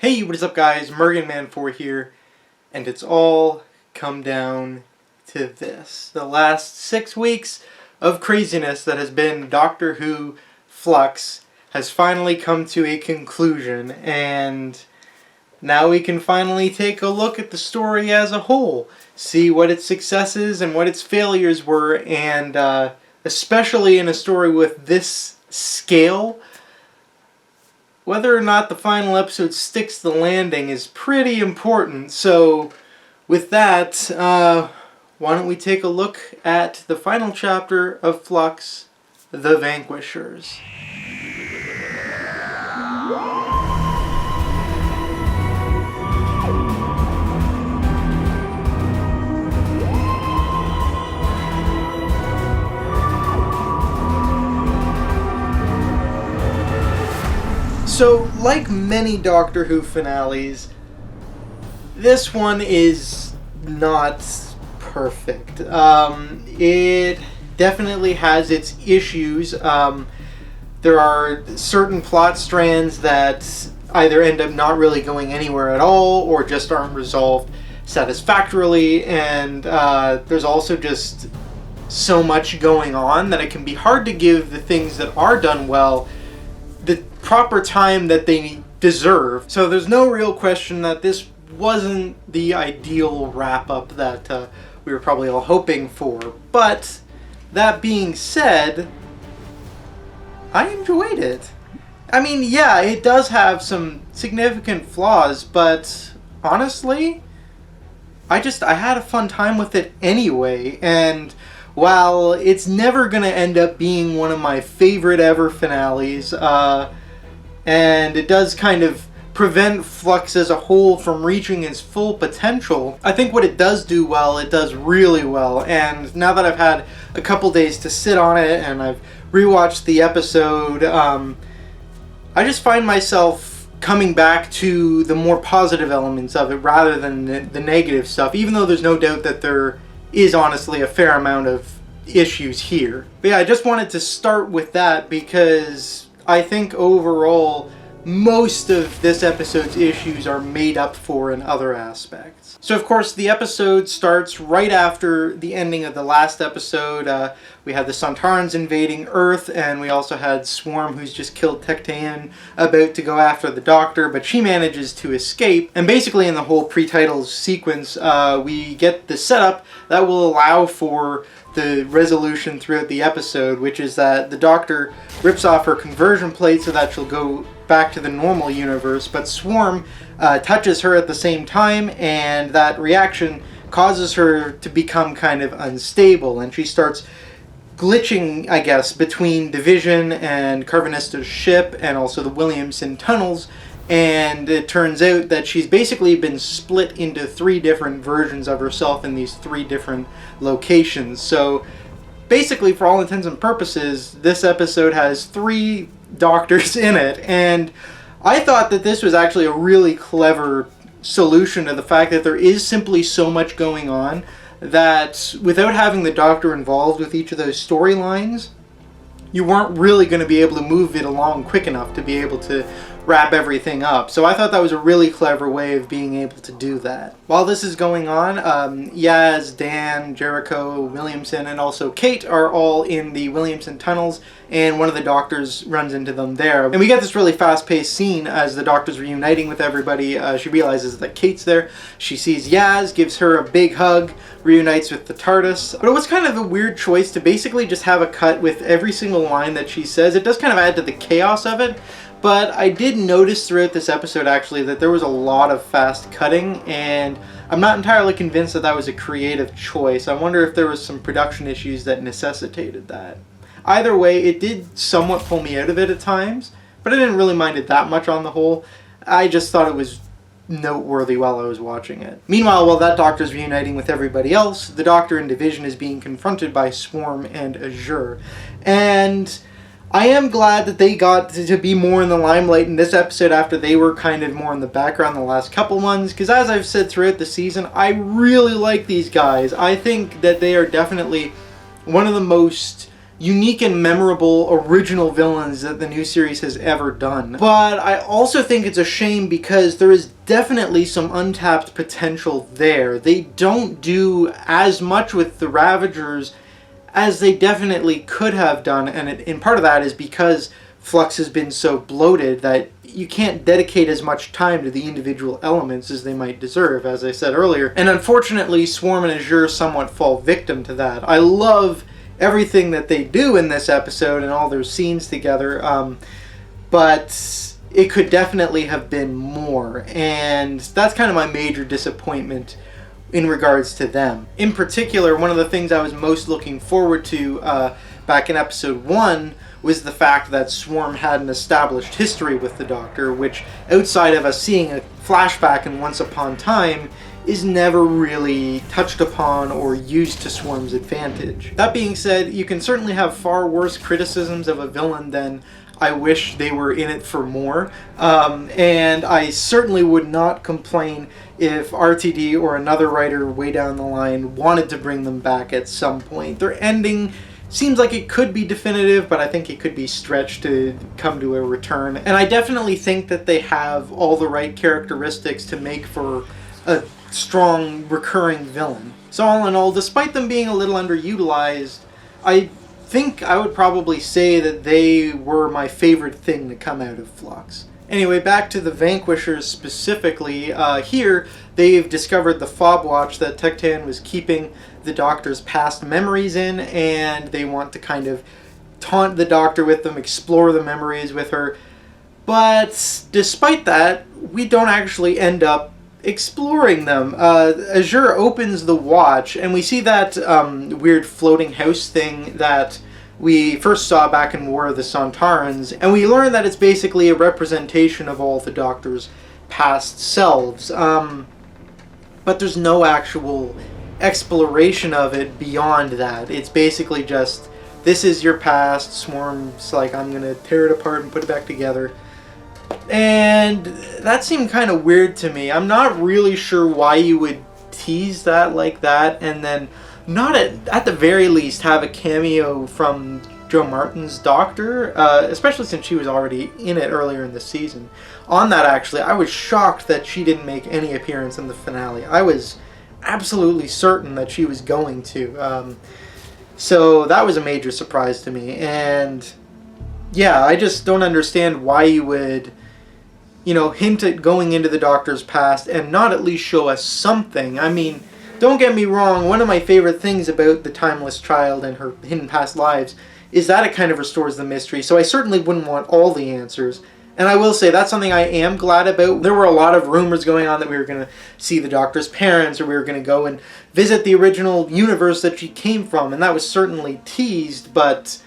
Hey, what is up guys? MerganMan4 here, and it's all come down to this. The last 6 weeks of craziness that has been Doctor Who Flux has finally come to a conclusion, and now we can finally take a look at the story as a whole, see what its successes and what its failures were, and especially in a story with this scale, whether or not the final episode sticks the landing is pretty important. So with that, why don't we take a look at the final chapter of Flux, The Vanquishers. So, like many Doctor Who finales, this one is not perfect. It definitely has its issues. There are certain plot strands that either end up not really going anywhere at all or just aren't resolved satisfactorily, and there's also just so much going on that it can be hard to give the things that are done well the proper time that they deserve. So there's no real question that this wasn't the ideal wrap-up that we were probably all hoping for. But that being said, I enjoyed it. I mean, yeah, it does have some significant flaws, but honestly, I had a fun time with it anyway. And while it's never going to end up being one of my favorite ever finales, and it does kind of prevent Flux as a whole from reaching its full potential, I think what it does do well, it does really well. And now that I've had a couple days to sit on it and I've rewatched the episode, I just find myself coming back to the more positive elements of it rather than the negative stuff, even though there's no doubt that there is honestly a fair amount of issues here. But yeah, I just wanted to start with that because I think overall most of this episode's issues are made up for in other aspects. So of course the episode starts right after the ending of the last episode. We had the Sontarans invading Earth, and we also had Swarm, who's just killed Tectean, about to go after the Doctor, but she manages to escape. And basically in the whole pre-titles sequence, we get the setup that will allow for the resolution throughout the episode, which is that the Doctor rips off her conversion plate so that she'll go back to the normal universe, but Swarm touches her at the same time, and that reaction causes her to become kind of unstable, and she starts glitching, I guess, between Division and Carvanista's ship and also the Williamson tunnels, and it turns out that she's basically been split into 3 different versions of herself in these 3 different locations. So basically, for all intents and purposes, this episode has 3 Doctors in it, and I thought that this was actually a really clever solution to the fact that there is simply so much going on that without having the Doctor involved with each of those storylines, you weren't really going to be able to move it along quick enough to be able to wrap everything up. So I thought that was a really clever way of being able to do that. While this is going on, Yaz, Dan, Jericho, Williamson, and also Kate are all in the Williamson tunnels, and one of the Doctors runs into them there. And we get this really fast-paced scene as the Doctor's reuniting with everybody. She realizes that Kate's there. She sees Yaz, gives her a big hug, reunites with the TARDIS. But it was kind of a weird choice to basically just have a cut with every single line that she says. It does kind of add to the chaos of it. But I did notice throughout this episode, actually, that there was a lot of fast cutting, and I'm not entirely convinced that that was a creative choice. I wonder if there was some production issues that necessitated that. Either way, it did somewhat pull me out of it at times, but I didn't really mind it that much on the whole. I just thought it was noteworthy while I was watching it. Meanwhile, while that Doctor's reuniting with everybody else, the Doctor in Division is being confronted by Swarm and Azure. And I am glad that they got to be more in the limelight in this episode after they were kind of more in the background the last couple ones, because as I've said throughout the season, I really like these guys. I think that they are definitely one of the most unique and memorable original villains that the new series has ever done. But I also think it's a shame because there is definitely some untapped potential there. They don't do as much with the Ravagers as they definitely could have done, and part of that is because Flux has been so bloated that you can't dedicate as much time to the individual elements as they might deserve, as I said earlier. And unfortunately, Swarm and Azure somewhat fall victim to that. I love everything that they do in this episode and all their scenes together, but it could definitely have been more, and that's kind of my major disappointment in regards to them. In particular, one of the things I was most looking forward to back in episode 1 was the fact that Swarm had an established history with the Doctor, which, outside of us seeing a flashback in Once Upon Time, is never really touched upon or used to Swarm's advantage. That being said, you can certainly have far worse criticisms of a villain than I wish they were in it for more, and I certainly would not complain if RTD or another writer way down the line wanted to bring them back at some point. Their ending seems like it could be definitive, but I think it could be stretched to come to a return. And I definitely think that they have all the right characteristics to make for a strong recurring villain. So all in all, despite them being a little underutilized, I think I would probably say that they were my favorite thing to come out of Flux. Anyway, back to the Vanquishers specifically. Here, they've discovered the fob watch that Tectan was keeping the Doctor's past memories in, and they want to kind of taunt the Doctor with them, explore the memories with her. But despite that, we don't actually end up exploring them. Azure opens the watch, and we see that weird floating house thing that we first saw back in War of the Sontarans, and we learn that it's basically a representation of all the Doctor's past selves. But there's no actual exploration of it beyond that. It's basically just, this is your past. Swarm's like, I'm gonna tear it apart and put it back together. And that seemed kind of weird to me. I'm not really sure why you would tease that like that and then not at the very least have a cameo from Jo Martin's Doctor, especially since she was already in it earlier in the season. On that, actually, I was shocked that she didn't make any appearance in the finale. I was absolutely certain that she was going to. So that was a major surprise to me. And yeah, I just don't understand why you would, hint at going into the Doctor's past and not at least show us something. I mean, don't get me wrong, one of my favorite things about the Timeless Child and her hidden past lives is that it kind of restores the mystery, so I certainly wouldn't want all the answers. And I will say, that's something I am glad about. There were a lot of rumors going on that we were going to see the Doctor's parents, or we were going to go and visit the original universe that she came from, and that was certainly teased, but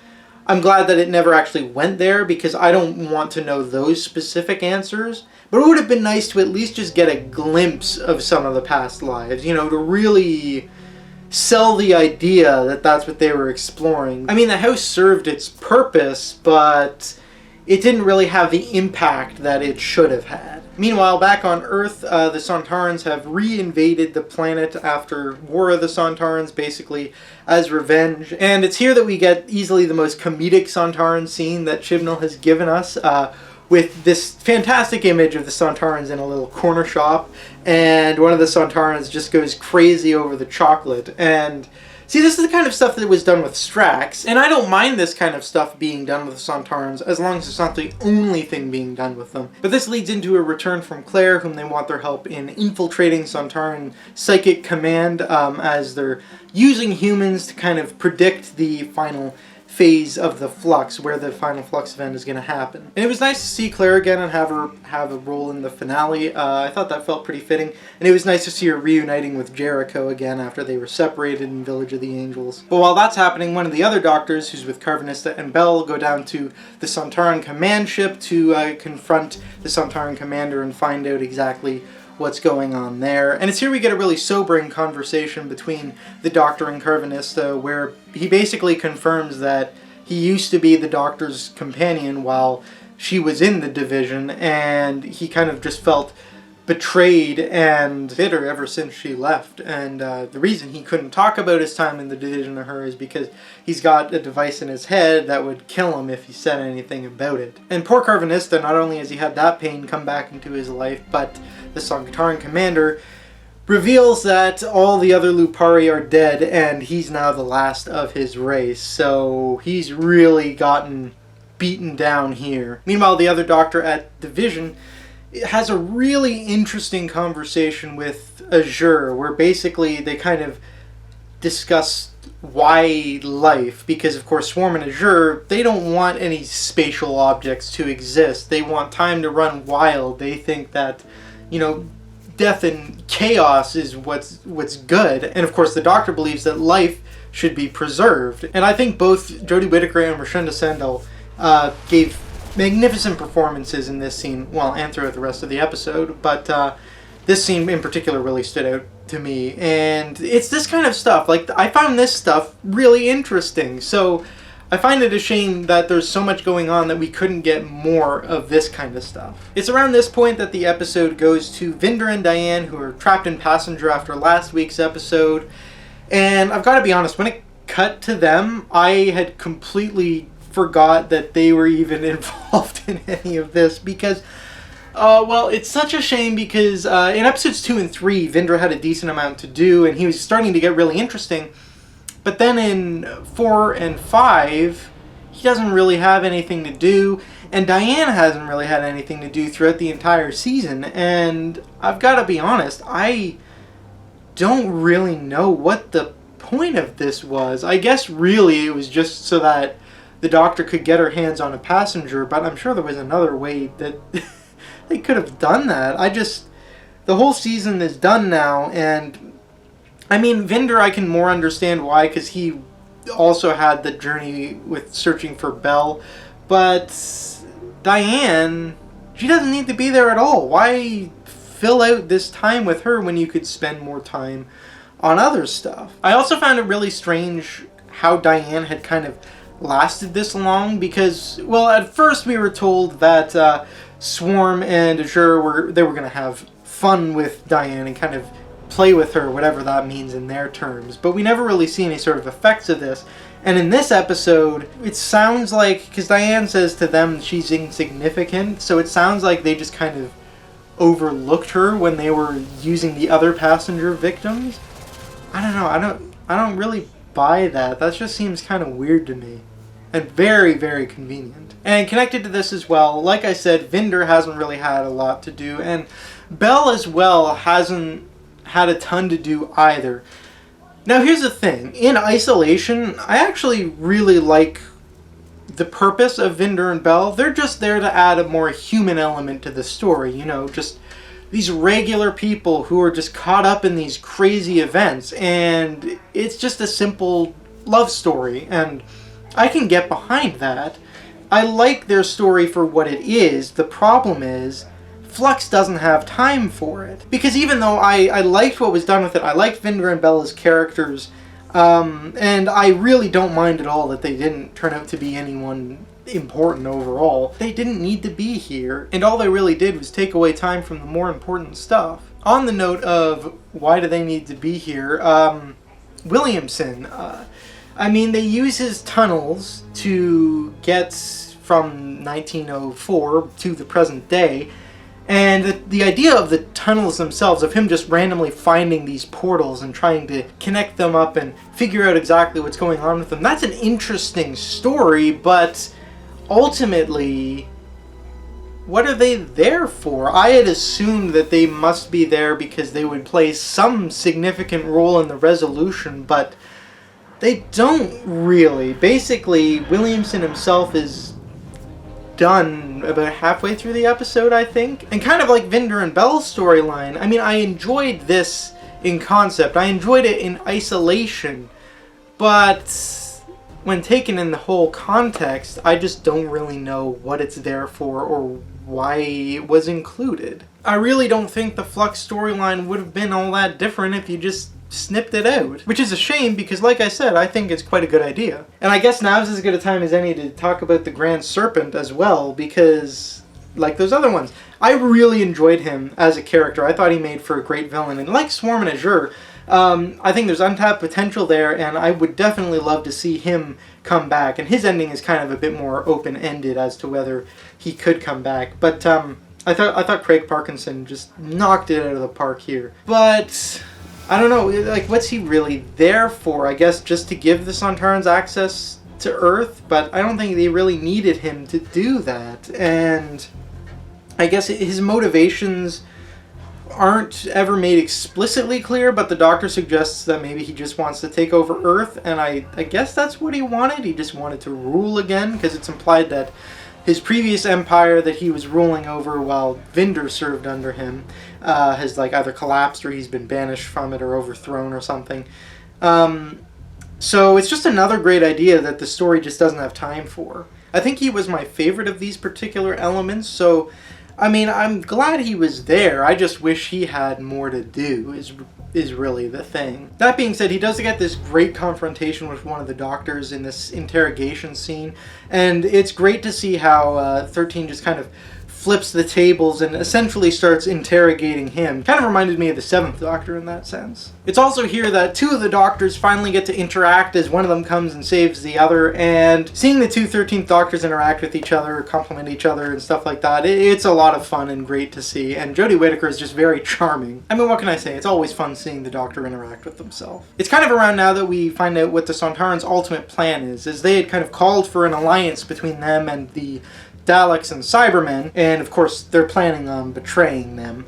I'm glad that it never actually went there, because I don't want to know those specific answers. But it would have been nice to at least just get a glimpse of some of the past lives, to really sell the idea that that's what they were exploring. I mean, the house served its purpose, but it didn't really have the impact that it should have had. Meanwhile, back on Earth, the Sontarans have re-invaded the planet after War of the Sontarans, basically as revenge. And it's here that we get easily the most comedic Sontaran scene that Chibnall has given us, with this fantastic image of the Sontarans in a little corner shop, and one of the Sontarans just goes crazy over the chocolate. And see, this is the kind of stuff that was done with Strax, and I don't mind this kind of stuff being done with Sontarans as long as it's not the only thing being done with them. But this leads into a return from Claire, whom they want their help in infiltrating Sontaran Psychic Command, as they're using humans to kind of predict the final phase of the Flux, where the final Flux event is going to happen. And it was nice to see Claire again and have her have a role in the finale. I thought that felt pretty fitting, and it was nice to see her reuniting with Jericho again after they were separated in Village of the Angels. But while that's happening, one of the other Doctors, who's with Carvanista and Bell, go down to the Sontaran command ship to confront the Sontaran commander and find out exactly what's going on there. And it's here we get a really sobering conversation between the Doctor and Carvanista, where he basically confirms that he used to be the Doctor's companion while she was in the division, and he kind of just felt betrayed and bitter ever since she left. And the reason he couldn't talk about his time in the division to her is because he's got a device in his head that would kill him if he said anything about it. And poor Carvanista, not only has he had that pain come back into his life, but the Sanctarian commander reveals that all the other Lupari are dead and he's now the last of his race. So he's really gotten beaten down here. Meanwhile, the other doctor at Division has a really interesting conversation with Azure, where basically they kind of discuss why life, because of course Swarm and Azure, they don't want any spatial objects to exist. They want time to run wild. They think that, you know, death and chaos is what's good. And of course the Doctor believes that life should be preserved. And I think both Jodie Whittaker and Rashenda Sandel gave magnificent performances in this scene, well, and throughout the rest of the episode, but this scene in particular really stood out to me. And it's this kind of stuff, like, I found this stuff really interesting, so I find it a shame that there's so much going on that we couldn't get more of this kind of stuff. It's around this point that the episode goes to Vinder and Diane, who are trapped in Passenger after last week's episode, and I've got to be honest, when it cut to them, I had completely forgot that they were even involved in any of this, because well, it's such a shame, because in episodes 2 and 3 Vinder had a decent amount to do and he was starting to get really interesting, but then in 4 and 5 he doesn't really have anything to do, and Diane hasn't really had anything to do throughout the entire season. And I've got to be honest, I don't really know what the point of this was. I guess really it was just so that the Doctor could get her hands on a passenger, but I'm sure there was another way that they could have done that. The whole season is done now, and I mean, Vinder I can more understand why, because he also had the journey with searching for Belle, but Diane, she doesn't need to be there at all. Why fill out this time with her when you could spend more time on other stuff? I also found it really strange how Diane had kind of lasted this long, because, well, at first we were told that Swarm and Azure were going to have fun with Diane and kind of play with her, whatever that means in their terms, but we never really see any sort of effects of this. And in this episode, it sounds like, because Diane says to them she's insignificant, so it sounds like they just kind of overlooked her when they were using the other passenger victims. I don't know, I don't really buy that. That just seems kind of weird to me. And very, very convenient. And connected to this as well, like I said, Vinder hasn't really had a lot to do, and Belle as well hasn't had a ton to do either. Now here's the thing, in isolation, I actually really like the purpose of Vinder and Belle. They're just there to add a more human element to the story, you know, just these regular people who are just caught up in these crazy events, and it's just a simple love story, and I can get behind that. I like their story for what it is. The problem is, Flux doesn't have time for it. Because even though I liked what was done with it, I liked Vinder and Belle as characters, and I really don't mind at all that they didn't turn out to be anyone important overall. They didn't need to be here, and all they really did was take away time from the more important stuff. On the note of why do they need to be here, Williamson, I mean, they use his tunnels to get from 1904 to the present day, and the idea of the tunnels themselves, of him just randomly finding these portals and trying to connect them up and figure out exactly what's going on with them, that's an interesting story, but ultimately, what are they there for? I had assumed that they must be there because they would play some significant role in the resolution, but they don't really. Basically, Williamson himself is done about halfway through the episode, I think. And kind of like Vinder and Belle's storyline, I mean, I enjoyed this in concept. I enjoyed it in isolation. But when taken in the whole context, I just don't really know what it's there for or why it was included. I really don't think the Flux storyline would have been all that different if you just snipped it out. Which is a shame because, like I said, I think it's quite a good idea. And I guess now's as good a time as any to talk about the Grand Serpent as well, because like those other ones. I really enjoyed him as a character. I thought he made for a great villain. And like Swarm and Azure, I think there's untapped potential there, and I would definitely love to see him come back. And his ending is kind of a bit more open-ended as to whether he could come back. But I thought Craig Parkinson just knocked it out of the park here. But I don't know, like, what's he really there for? I guess just to give the Sontarans access to Earth, but I don't think they really needed him to do that. And I guess his motivations aren't ever made explicitly clear, but the Doctor suggests that maybe he just wants to take over Earth, and I guess that's what he wanted. He just wanted to rule again, because it's implied that his previous empire that he was ruling over while Vinder served under him has like either collapsed or he's been banished from it or overthrown or something. So it's just another great idea that the story just doesn't have time for. I think he was my favorite of these particular elements, so I mean, I'm glad he was there. I just wish he had more to do, is really the thing. That being said, he does get this great confrontation with one of the Doctors in this interrogation scene, and it's great to see how 13 just kind of flips the tables and essentially starts interrogating him. Kind of reminded me of the 7th Doctor in that sense. It's also here that 2 of the Doctors finally get to interact as one of them comes and saves the other, and seeing the 2 13th Doctors interact with each other, compliment each other and stuff like that, it's a lot of fun and great to see, and Jodie Whittaker is just very charming. I mean, what can I say? It's always fun seeing the Doctor interact with himself. It's kind of around now that we find out what the Sontarans' ultimate plan is, as they had kind of called for an alliance between them and the Daleks and Cybermen, and of course they're planning on betraying them,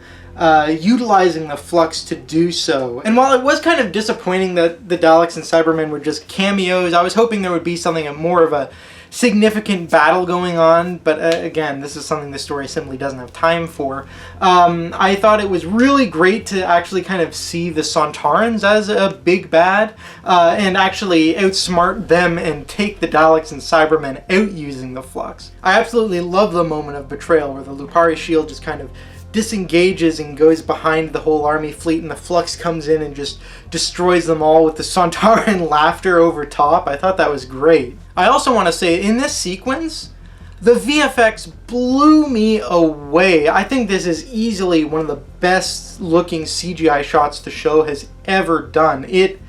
utilizing the Flux to do so. And while it was kind of disappointing that the Daleks and Cybermen were just cameos, I was hoping there would be something more of a significant battle going on, but again, this is something the story simply doesn't have time for. I thought it was really great to actually kind of see the Sontarans as a big bad, and actually outsmart them and take the Daleks and Cybermen out using the Flux. I absolutely love the moment of betrayal where the Lupari shield just kind of disengages and goes behind the whole army fleet, and the Flux comes in and just destroys them all with the Sontaran laughter over top. I thought that was great. I also want to say, in this sequence, the VFX blew me away. I think this is easily one of the best looking CGI shots the show has ever done. It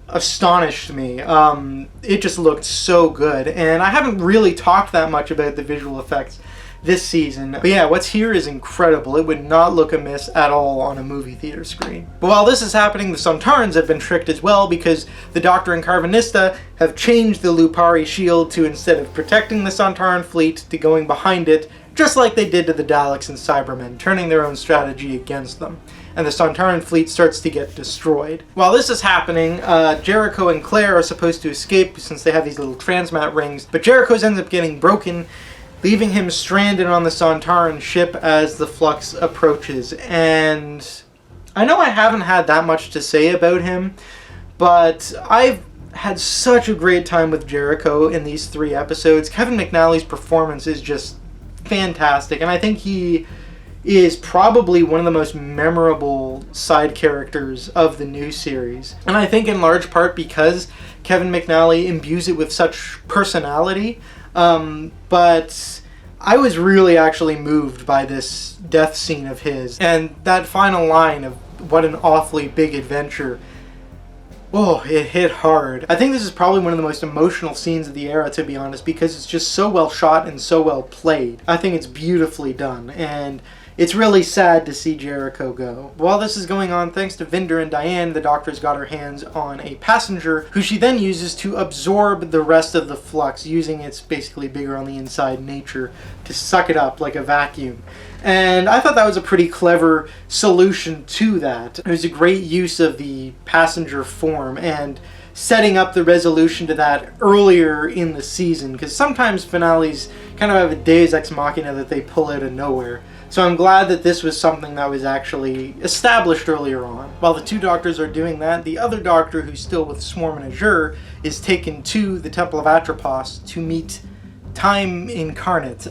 astonished me. It just looked so good, and I haven't really talked that much about the visual effects this season. But yeah, what's here is incredible. It would not look amiss at all on a movie theater screen. But while this is happening, the Sontarans have been tricked as well, because the Doctor and Carvanista have changed the Lupari shield to, instead of protecting the Sontaran fleet, to going behind it, just like they did to the Daleks and Cybermen, turning their own strategy against them. And the Sontaran fleet starts to get destroyed. While this is happening, Jericho and Claire are supposed to escape since they have these little transmat rings, but Jericho's ends up getting broken, leaving him stranded on the Sontaran ship as the Flux approaches. And I know I haven't had that much to say about him, but I've had such a great time with Jericho in these 3 episodes. Kevin McNally's performance is just fantastic, and I think he is probably one of the most memorable side characters of the new series. And I think in large part because Kevin McNally imbues it with such personality. But I was really actually moved by this death scene of his, and that final line of "what an awfully big adventure." Oh, it hit hard. I think this is probably one of the most emotional scenes of the era, to be honest, because it's just so well shot and so well played. I think it's beautifully done, and it's really sad to see Jericho go. While this is going on, thanks to Vinder and Diane, the Doctor's got her hands on a passenger who she then uses to absorb the rest of the Flux, using its basically bigger on the inside nature to suck it up like a vacuum. And I thought that was a pretty clever solution to that. It was a great use of the passenger form and setting up the resolution to that earlier in the season, because sometimes finales kind of have a deus ex machina that they pull out of nowhere. So I'm glad that this was something that was actually established earlier on. While the 2 Doctors are doing that, the other Doctor, who's still with Swarm and Azure, is taken to the Temple of Atropos to meet Time Incarnate,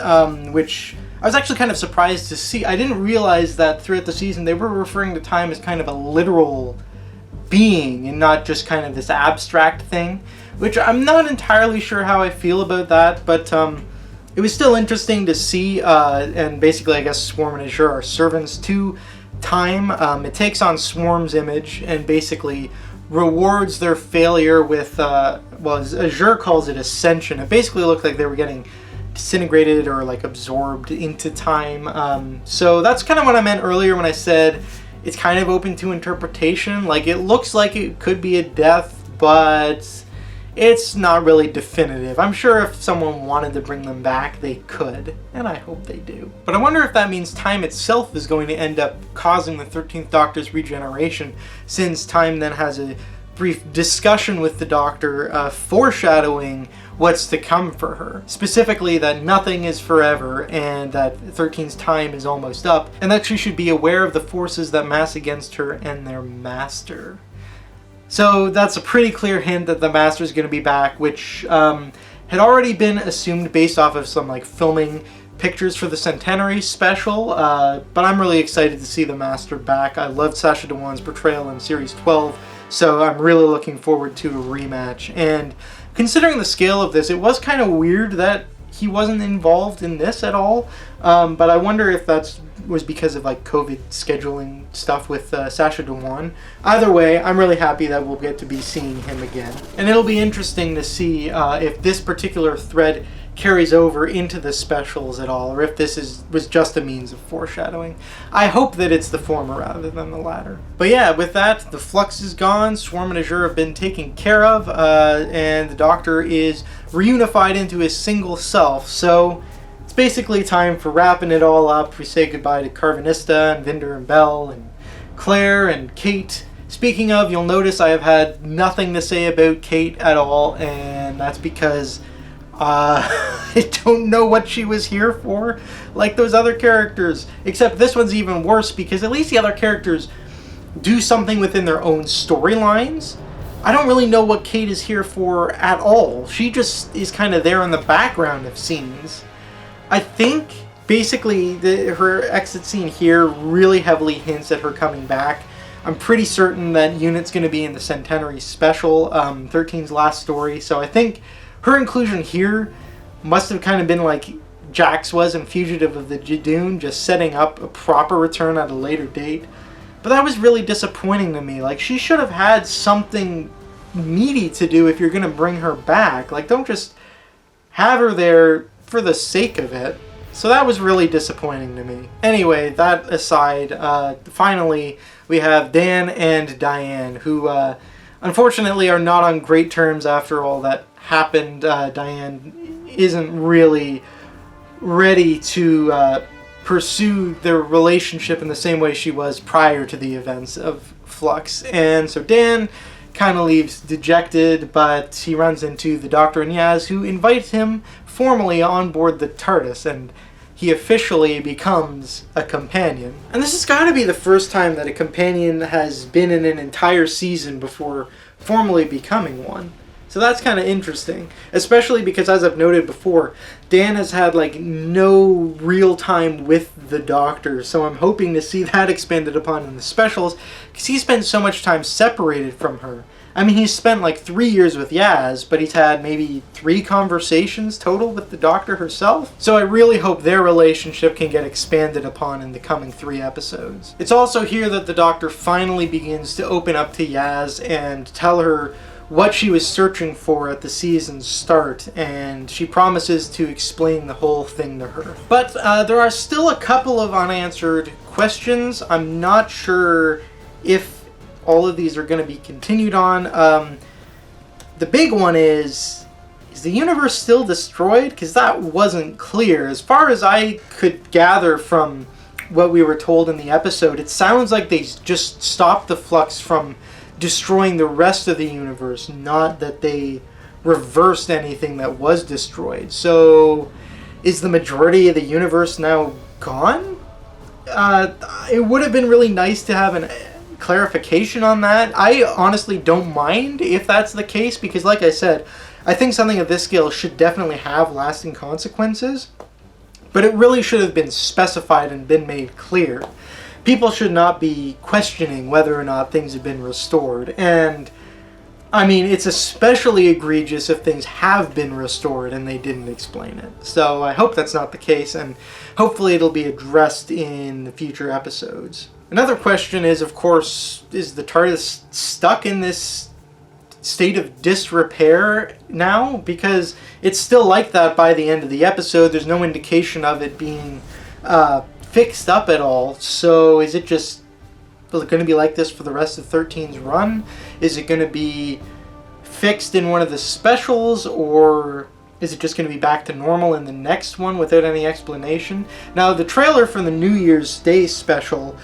which I was actually kind of surprised to see. I didn't realize that throughout the season they were referring to time as kind of a literal being and not just kind of this abstract thing, which I'm not entirely sure how I feel about that, but It was still interesting to see, and basically I guess Swarm and Azure are servants to time. It takes on Swarm's image and basically rewards their failure with, well, Azure calls it ascension. It basically looked like they were getting disintegrated or like absorbed into time. So that's kind of what I meant earlier when I said it's kind of open to interpretation. Like, it looks like it could be a death, but it's not really definitive. I'm sure if someone wanted to bring them back, they could, and I hope they do. But I wonder if that means time itself is going to end up causing the 13th Doctor's regeneration, since time then has a brief discussion with the Doctor, foreshadowing what's to come for her. Specifically that nothing is forever, and that 13's time is almost up, and that she should be aware of the forces that mass against her and their master. So that's a pretty clear hint that the Master is going to be back, which had already been assumed based off of some like filming pictures for the Centenary special, but I'm really excited to see the Master back. I loved Sacha Dhawan's portrayal in Series 12, so I'm really looking forward to a rematch. And considering the scale of this, it was kind of weird that he wasn't involved in this at all, but I wonder if that was because of like COVID scheduling stuff with Sacha Dhawan. Either way, I'm really happy that we'll get to be seeing him again. And it'll be interesting to see if this particular thread carries over into the specials at all, or if this was just a means of foreshadowing. I hope that it's the former rather than the latter. But yeah, with that, the Flux is gone, Swarm and Azure have been taken care of, and the Doctor is reunified into his single self, so it's basically time for wrapping it all up. We say goodbye to Carvanista and Vinder and Bell and Claire and Kate. Speaking of, you'll notice I have had nothing to say about Kate at all, and that's because I don't know what she was here for, like those other characters. Except this one's even worse, because at least the other characters do something within their own storylines. I don't really know what Kate is here for at all. She just is kind of there in the background of scenes. I think, basically, her exit scene here really heavily hints at her coming back. I'm pretty certain that Unit's going to be in the Centenary special, 13's last story, so I think her inclusion here must have kind of been like Jax was in Fugitive of the Jadoon, just setting up a proper return at a later date. But that was really disappointing to me. Like, she should have had something meaty to do if you're going to bring her back. Like, don't just have her there for the sake of it. So that was really disappointing to me. Anyway, that aside, finally we have Dan and Diane, who unfortunately are not on great terms after all that happened. Diane isn't really ready to pursue their relationship in the same way she was prior to the events of Flux. And so Dan kind of leaves dejected, but he runs into the Doctor and Yaz, who invite him formally on board the TARDIS, and he officially becomes a companion. And this has got to be the first time that a companion has been in an entire season before formally becoming one. So that's kind of interesting, especially because, as I've noted before, Dan has had like no real time with the Doctor, so I'm hoping to see that expanded upon in the specials, because he spent so much time separated from her. I mean, he's spent like 3 years with Yaz, but he's had maybe 3 conversations total with the Doctor herself. So I really hope their relationship can get expanded upon in the coming 3 episodes. It's also here that the Doctor finally begins to open up to Yaz and tell her what she was searching for at the season's start, and she promises to explain the whole thing to her. But there are still a couple of unanswered questions. I'm not sure if all of these are going to be continued on. The big one is the universe still destroyed? Because that wasn't clear. As far as I could gather from what we were told in the episode, it sounds like they just stopped the Flux from destroying the rest of the universe, not that they reversed anything that was destroyed. So is the majority of the universe now gone? It would have been really nice to have a clarification on that. I honestly don't mind if that's the case, because like I said, I think something of this scale should definitely have lasting consequences, but it really should have been specified and been made clear. People should not be questioning whether or not things have been restored. And I mean, it's especially egregious if things have been restored and they didn't explain it. So I hope that's not the case, and hopefully it'll be addressed in the future episodes. Another question is, of course, is the TARDIS stuck in this state of disrepair now? Because it's still like that by the end of the episode. There's no indication of it being fixed up at all. So is it going to be like this for the rest of 13's run? Is it going to be fixed in one of the specials, or is it just going to be back to normal in the next one without any explanation? Now, the trailer for the New Year's Day special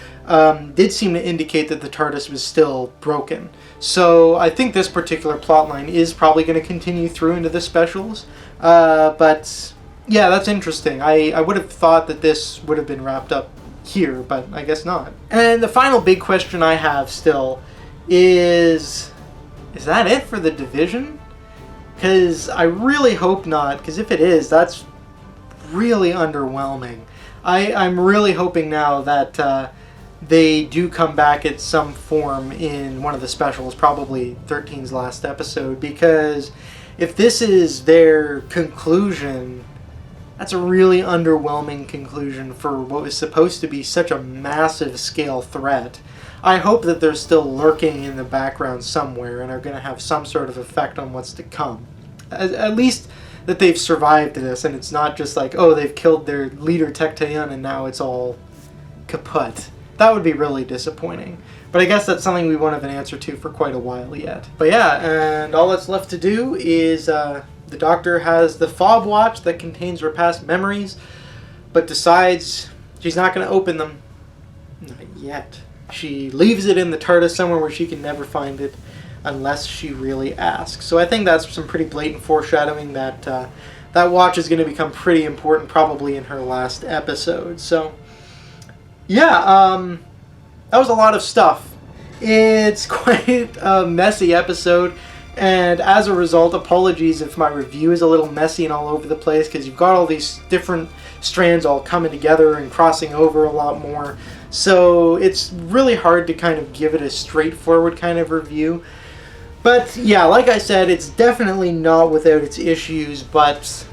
did seem to indicate that the TARDIS was still broken. So I think this particular plotline is probably going to continue through into the specials. But yeah, that's interesting. I would have thought that this would have been wrapped up here, but I guess not. And the final big question I have still is that it for the Division? Because I really hope not, because if it is, that's really underwhelming. I'm really hoping now that they do come back at some form in one of the specials, probably 13's last episode, because if this is their conclusion, that's a really underwhelming conclusion for what was supposed to be such a massive scale threat. I hope that they're still lurking in the background somewhere and are going to have some sort of effect on what's to come. At least that they've survived this, and it's not just like, oh, they've killed their leader Tecteun and now it's all kaput. That would be really disappointing. But I guess that's something we won't have an answer to for quite a while yet. But yeah, and all that's left to do is the Doctor has the fob watch that contains her past memories, but decides she's not going to open them. Not yet. She leaves it in the TARDIS somewhere where she can never find it unless she really asks. So I think that's some pretty blatant foreshadowing that that watch is going to become pretty important probably in her last episode. So yeah, that was a lot of stuff. It's quite a messy episode, and as a result, apologies if my review is a little messy and all over the place, because you've got all these different strands all coming together and crossing over a lot more. So it's really hard to kind of give it a straightforward kind of review. But yeah, like I said, it's definitely not without its issues, but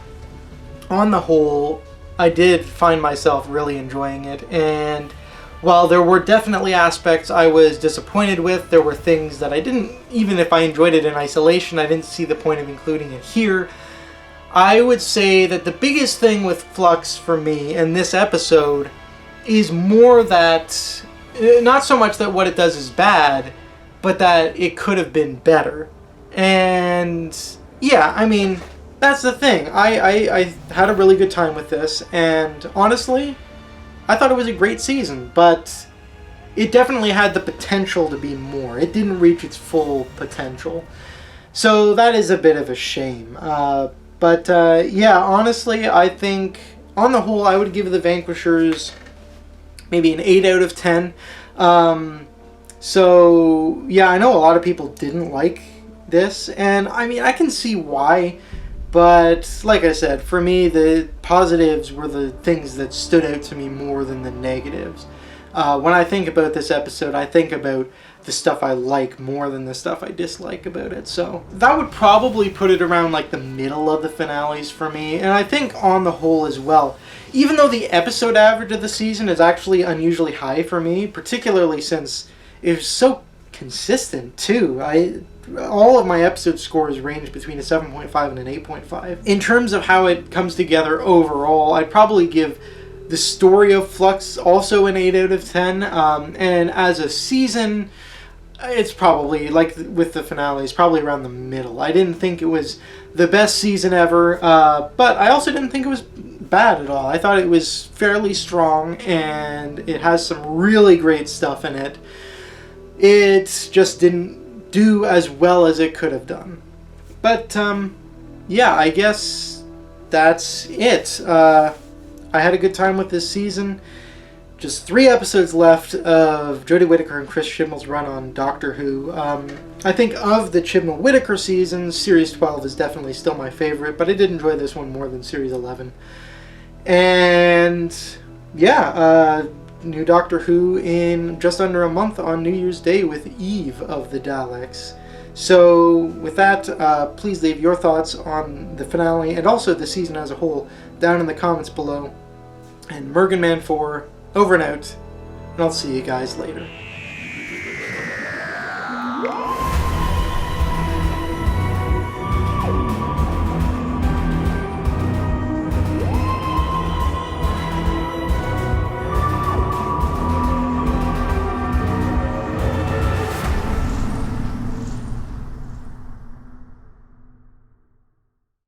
on the whole, I did find myself really enjoying it. And while there were definitely aspects I was disappointed with, there were things that I didn't, even if I enjoyed it in isolation, I didn't see the point of including it here. I would say that the biggest thing with Flux for me in this episode is more that, not so much that what it does is bad, but that it could have been better. And yeah, I mean, that's the thing. I had a really good time with this, and honestly, I thought it was a great season, but it definitely had the potential to be more. It didn't reach its full potential. So that is a bit of a shame. But yeah, honestly, I think on the whole, I would give the Vanquishers maybe an 8 out of 10. So yeah, I know a lot of people didn't like this, and I mean, I can see why. But like I said, for me, the positives were the things that stood out to me more than the negatives. When I think about this episode, I think about the stuff I like more than the stuff I dislike about it. So that would probably put it around like the middle of the finales for me. And I think on the whole as well, even though the episode average of the season is actually unusually high for me, particularly since it was so consistent too. All of my episode scores range between a 7.5 and an 8.5. In terms of how it comes together overall, I'd probably give the story of Flux also an 8 out of 10. And as a season, it's probably, like with the finales, probably around the middle. I didn't think it was the best season ever, but I also didn't think it was bad at all. I thought it was fairly strong, and it has some really great stuff in it. It just didn't do as well as it could have done. But yeah, I guess that's it. I had a good time with this season. Just 3 episodes left of Jodie Whittaker and Chris Chibnall's run on Doctor Who. I think of the Chibnall-Whittaker seasons, Series 12 is definitely still my favorite, but I did enjoy this one more than Series 11. And yeah, new Doctor Who in just under a month on New Year's Day with Eve of the Daleks. So with that, please leave your thoughts on the finale and also the season as a whole down in the comments below. And Mergan Man 4, over and out, and I'll see you guys later.